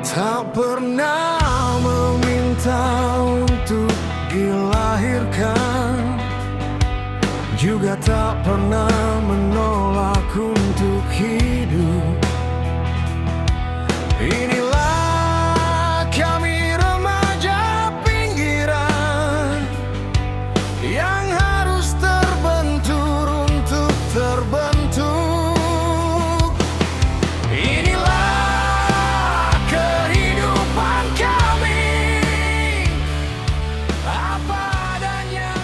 Tak pernah meminta untuk dilahirkan, juga tak pernah menolak untuk hidup. Inilah kami remaja pinggiran yang harus terbentur untuk terbentuk. Inilah kehidupan kami, apa adanya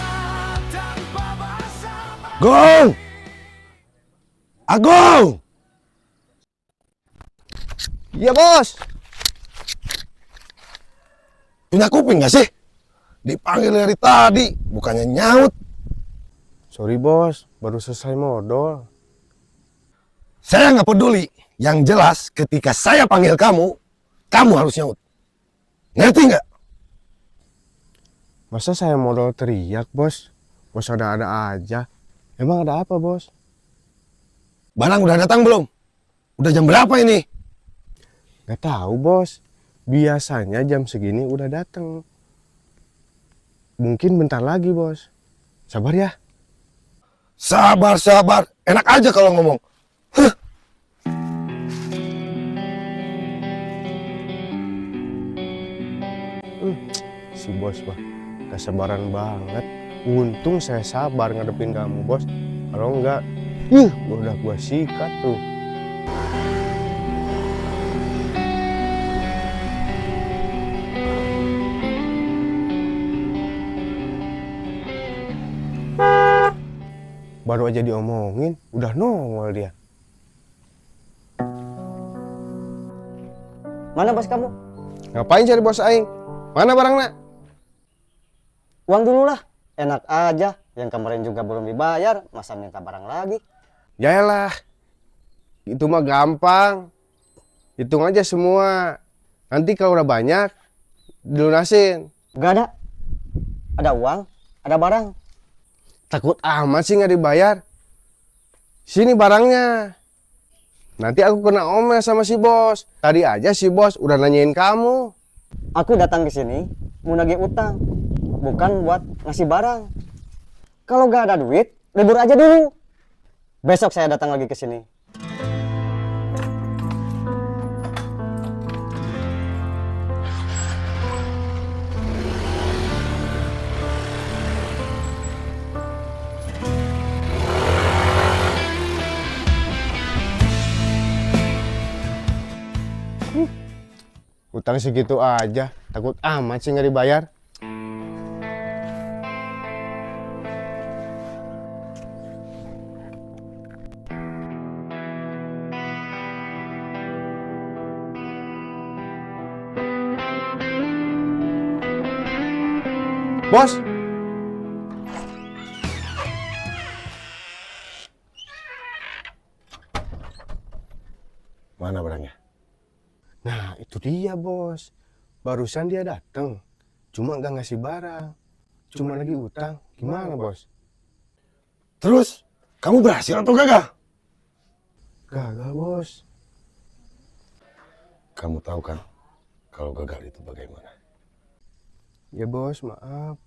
tanpa basa-basi. Agung! Agung! Iya bos. Punya kuping gak sih? Dipanggil dari tadi, bukannya nyaut. Sorry bos, baru selesai modal. Saya nggak peduli. Yang jelas ketika saya panggil kamu, kamu harus nyaut. Ngerti nggak? Masa saya modal teriak bos? Bos ada-ada aja. Emang ada apa bos? Barang udah datang belum? Udah jam berapa ini? Gak tahu bos. Biasanya jam segini udah datang. Mungkin bentar lagi bos. Sabar ya. Sabar, sabar. Enak aja kalau ngomong. Huh. Si bos mah kesabaran banget. Untung saya sabar ngadepin kamu bos. Kalau enggak, udah gua sikat tuh. Baru aja diomongin, udah nongol dia. Mana bos kamu? Ngapain cari bos aing? Mana barangnya? Uang dulu lah. Enak aja. Yang kemarin juga belum dibayar, masa minta barang lagi? Yaelah, itu mah gampang. Hitung aja semua. Nanti kalau udah banyak, dilunasin. Gak ada. Ada uang, ada barang. Takut amat sih nggak dibayar. Sini barangnya. Nanti aku kena omel sama si bos. Tadi aja si bos udah nanyain kamu. Aku datang ke sini mau nagih utang, bukan buat ngasih barang. Kalau gak ada duit, libur aja dulu. Besok saya datang lagi ke sini. Utang segitu aja, takut amat sih nggak dibayar. Bos, Mana barangnya? nah itu dia bos. Barusan dia datang, cuma nggak ngasih barang, cuma lagi utang. Gimana bos? Terus, kamu berhasil atau gagal? Gagal bos. Kamu tahu kan, kalau gagal itu bagaimana? Ya bos, maaf.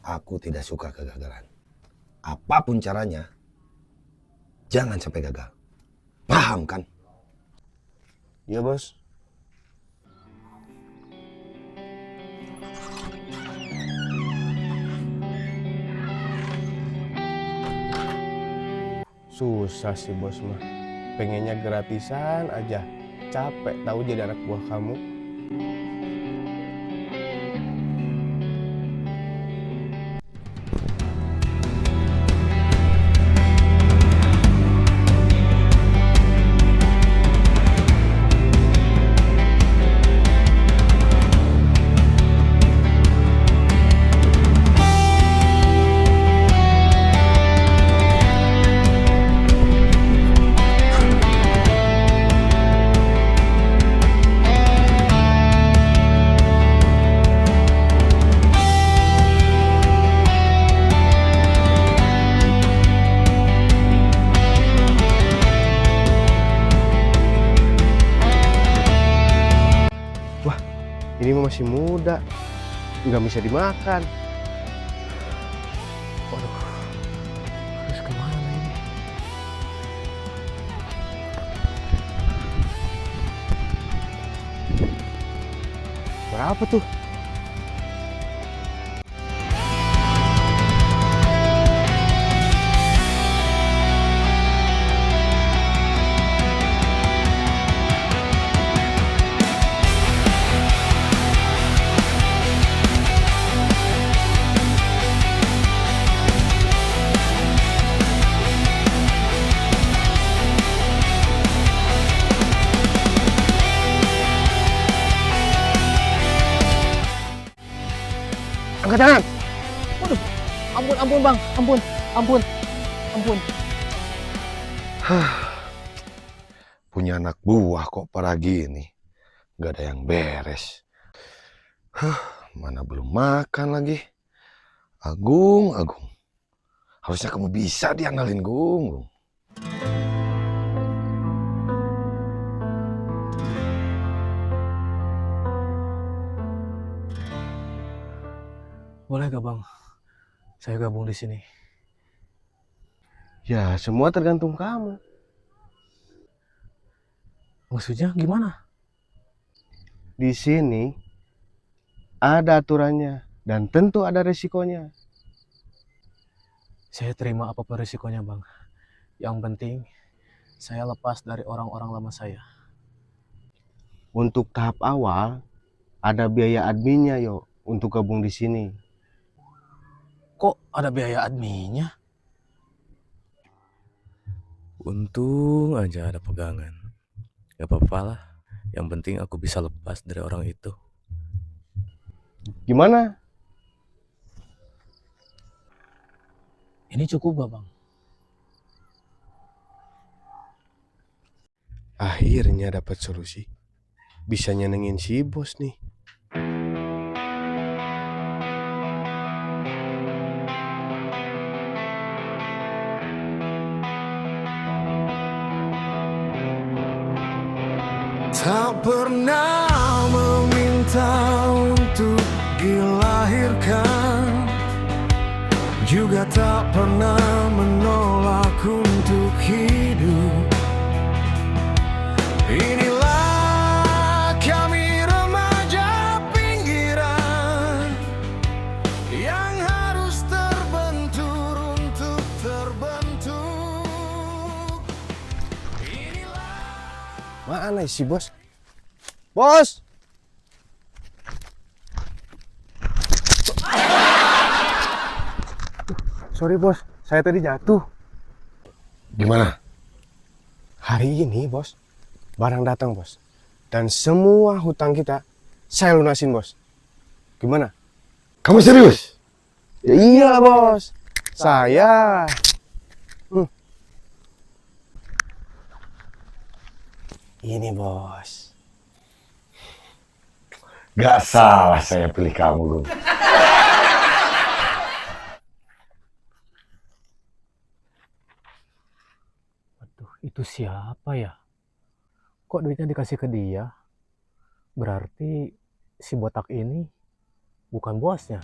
Aku tidak suka kegagalan. Apapun caranya, jangan sampai gagal. Paham kan? Ya bos. Susah sih bos mah. Pengennya gratisan aja. Capek tahu jadi anak buah kamu. masih muda, nggak bisa dimakan. Waduh, harus kemana ini? Berapa tuh? Angkat tangan. Waduh, ampun bang, ampun. Punya anak buah kok pada gini. Gak ada yang beres. Mana belum makan lagi. Agung. Harusnya kamu bisa diandalin, Gung. Boleh gak bang? Saya gabung di sini. Ya, semua tergantung kamu. Maksudnya gimana? Di sini ada aturannya dan tentu ada resikonya. Saya terima apapun risikonya bang. Yang penting saya lepas dari orang-orang lama saya. Untuk tahap awal ada biaya adminnya yo untuk gabung di sini. Kok ada biaya adminnya? Untung aja ada pegangan. Gak apa-apa lah. Yang penting aku bisa lepas dari orang itu. Gimana? Ini cukup gak bang? Akhirnya dapat solusi. Bisa nyenengin si bos nih. Tak pernah meminta untuk dilahirkan, juga tak pernah menolak untuk hidup. Inilah kami remaja pinggiran yang harus terbentur untuk terbentuk. Mana si bos? Bos! Sorry bos, saya tadi jatuh. Gimana? Hari ini bos, barang datang bos. Dan semua hutang kita, saya lunasin bos. Gimana? Kamu serius? Ya iya bos, saya. Ini bos. Gak salah saya pilih kamu, Gung. Waduh, itu siapa ya? Kok duitnya dikasih ke dia? Berarti si botak ini bukan bosnya.